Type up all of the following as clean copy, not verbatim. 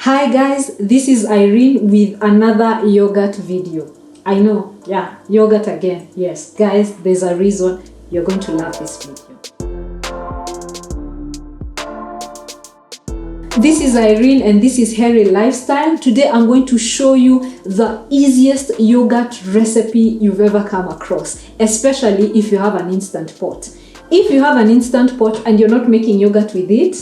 Hi guys, this is Irene with another yogurt video. I know, yeah, yogurt again. Yes, guys, there's a reason you're going to love this video. This is Irene and this is Hairy Lifestyle. Today I'm going to show you the easiest yogurt recipe you've ever come across, especially if you have an instant pot. If you have an instant pot and you're not making yogurt with it,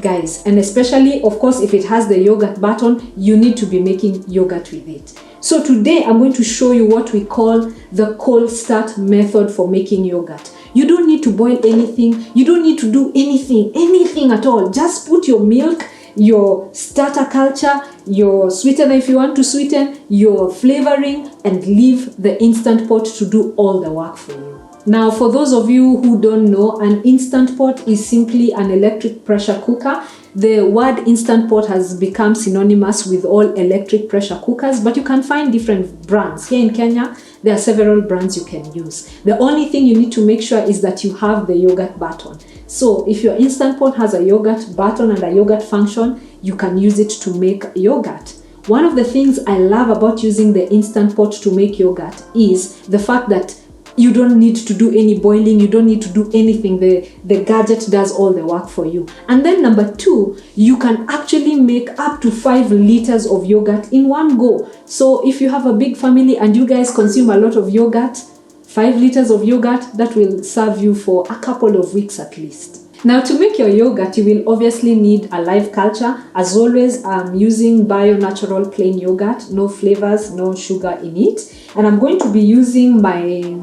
guys, and especially of course if it has the yogurt button, you need to be making yogurt with it. So today I'm going to show you what we call the cold start method for making yogurt. You don't need to boil anything, you don't need to do anything at all. Just put your milk, your starter culture, your sweetener if you want to sweeten, your flavoring, and leave the instant pot to do all the work for you. Now, for those of you who don't know, an instant pot is simply an electric pressure cooker. The word instant pot has become synonymous with all electric pressure cookers, but you can find different brands. Here in Kenya, there are several brands you can use. The only thing you need to make sure is that you have the yogurt button. So if your instant pot has a yogurt button and a yogurt function, you can use it to make yogurt. One of the things I love about using the instant pot to make yogurt is the fact that you don't need to do any boiling, you don't need to do anything. The gadget does all the work for you. And then number two, you can actually make up to 5 liters of yogurt in one go. So if you have a big family and you guys consume a lot of yogurt, 5 liters of yogurt, that will serve you for a couple of weeks at least. Now, to make your yogurt, you will obviously need a live culture. As always, I'm using Bio Natural plain yogurt, no flavors, no sugar in it. And I'm going to be using my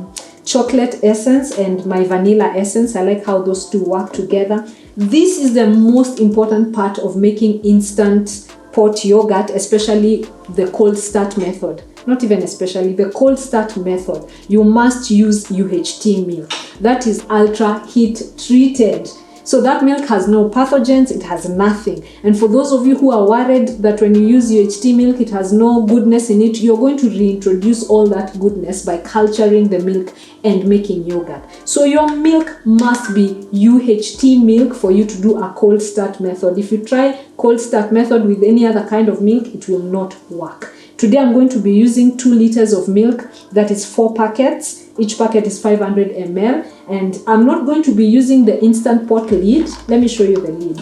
chocolate essence and my vanilla essence. I like how those two work together. This is the most important part of making instant pot yogurt, especially the cold start method. Not even especially, the cold start method. You must use UHT milk. That is ultra heat treated. So that milk has no pathogens, it has nothing. And for those of you who are worried that when you use UHT milk, it has no goodness in it, you're going to reintroduce all that goodness by culturing the milk and making yogurt. So your milk must be UHT milk for you to do a cold start method. If you try cold start method with any other kind of milk, it will not work. Today I'm going to be using 2 liters of milk, that is 4 packets. Each packet is 500 ml, and I'm not going to be using the instant pot lid. Let me show you the lid.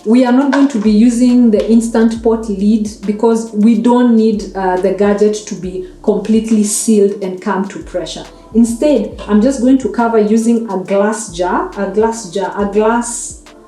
We are not going to be using the instant pot lid because we don't need the gadget to be completely sealed and come to pressure. Instead, I'm just going to cover using a glass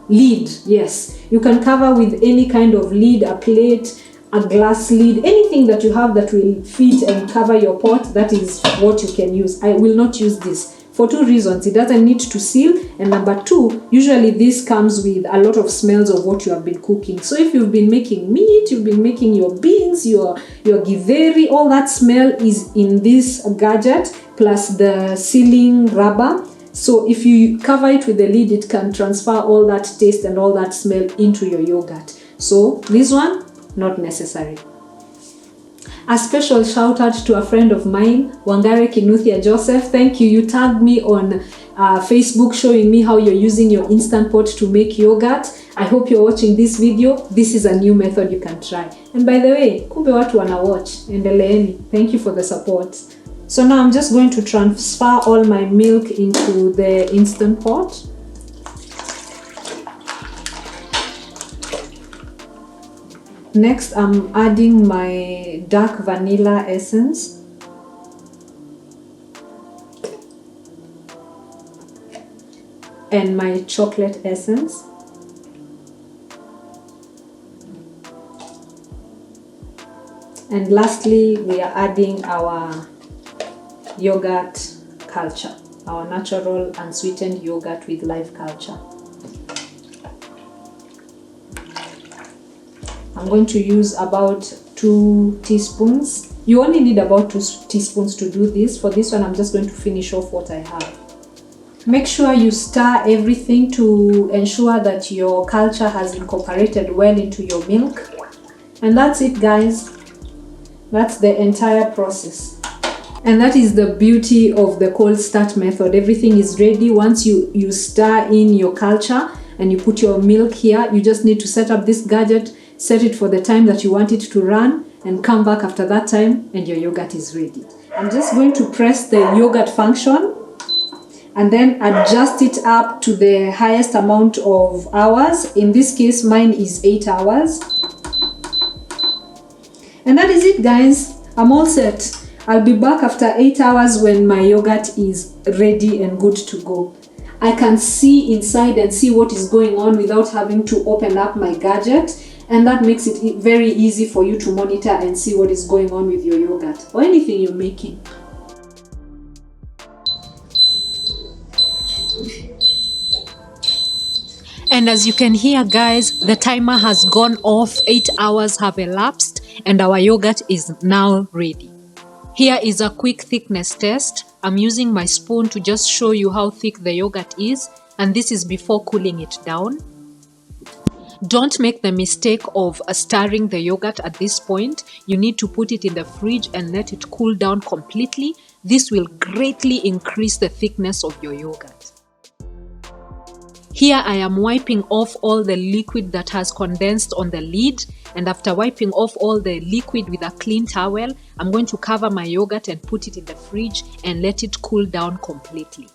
lid. Yes, you can cover with any kind of lid, a plate, a glass lid, anything that you have that will fit and cover your pot. That is what you can use. I will not use this for 2 reasons. It doesn't need to seal, and number 2, usually this comes with a lot of smells of what you have been cooking. So if you've been making meat, you've been making your beans, your githeri, all that smell is in this gadget, plus the sealing rubber. So if you cover it with the lid, it can transfer all that taste and all that smell into your yogurt. So this one, not necessary. A special shout out to a friend of mine, Wangare Kinuthia Joseph. Thank you. You tagged me on Facebook showing me how you're using your instant pot to make yogurt. I hope you're watching this video. This is a new method you can try. And by the way, kumbe watu wana watch. Endeleeni. Thank you for the support. So now I'm just going to transfer all my milk into the instant pot. Next, I'm adding my dark vanilla essence. And my chocolate essence. And lastly, we are adding our yogurt culture, our natural unsweetened yogurt with live culture. I'm going to use about 2 teaspoons. You only need about 2 teaspoons to do this. For this one, I'm just going to finish off what I have. Make sure you stir everything to ensure that your culture has incorporated well into your milk. And that's it, guys. That's the entire process. And that is the beauty of the cold start method. Everything is ready. Once you stir in your culture, and you put your milk here. You just need to set up this gadget, set it for the time that you want it to run, and come back after that time and your yogurt is ready. I'm just going to press the yogurt function and then adjust it up to the highest amount of hours. In this case, mine is 8 hours. And that is it, guys. I'm all set. I'll be back after 8 hours when my yogurt is ready and good to go. I can see inside and see what is going on without having to open up my gadget, and that makes it very easy for you to monitor and see what is going on with your yogurt or anything you're making. And as you can hear, guys, the timer has gone off, 8 hours have elapsed, and our yogurt is now ready. Here is a quick thickness test. I'm using my spoon to just show you how thick the yogurt is, and this is before cooling it down. Don't make the mistake of stirring the yogurt at this point. You need to put it in the fridge and let it cool down completely. This will greatly increase the thickness of your yogurt. Here I am wiping off all the liquid that has condensed on the lid, and after wiping off all the liquid with a clean towel, I'm going to cover my yogurt and put it in the fridge and let it cool down completely.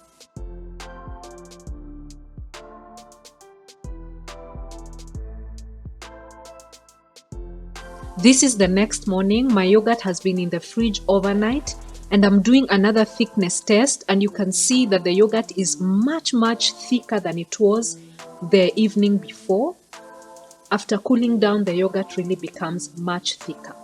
This is the next morning. My yogurt has been in the fridge overnight, and I'm doing another thickness test, and you can see that the yogurt is much thicker than it was the evening before. After cooling down, the yogurt really becomes much thicker.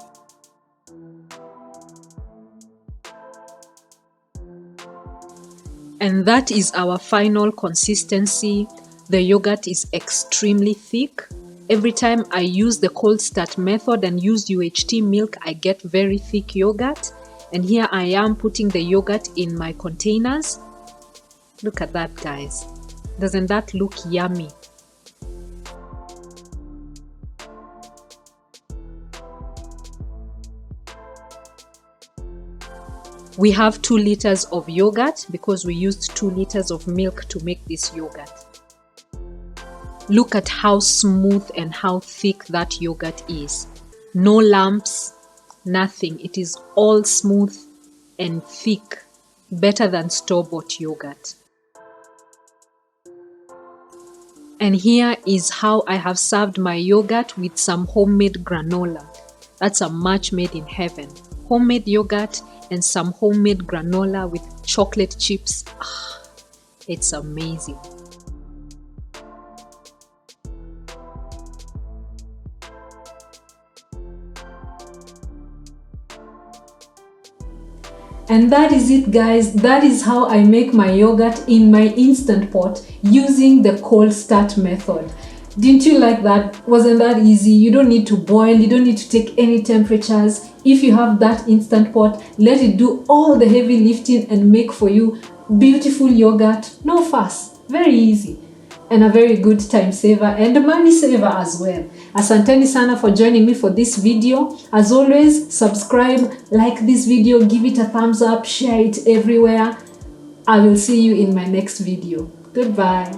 And that is our final consistency. The yogurt is extremely thick. Every time I use the cold start method and use UHT milk, I get very thick yogurt. And here I am putting the yogurt in my containers. Look at that, guys. Doesn't that look yummy? We have 2 liters of yogurt because we used 2 liters of milk to make this yogurt. Look at how smooth and how thick that yogurt is. No lumps, nothing. It is all smooth and thick, better than store-bought yogurt. And here is how I have served my yogurt with some homemade granola. That's a match made in heaven. Homemade yogurt and some homemade granola with chocolate chips. It's amazing. And that is it, guys. That is how I make my yogurt in my Instant Pot using the cold start method. Didn't you like that? Wasn't that easy? You don't need to boil, you don't need to take any temperatures. If you have that Instant Pot, let it do all the heavy lifting and make for you beautiful yogurt. No fuss, very easy. And a very good time saver and a money saver as well. Asanteni sana for joining me for this video. As always, subscribe, like this video, give it a thumbs up, share it everywhere. I will see you in my next video. Goodbye.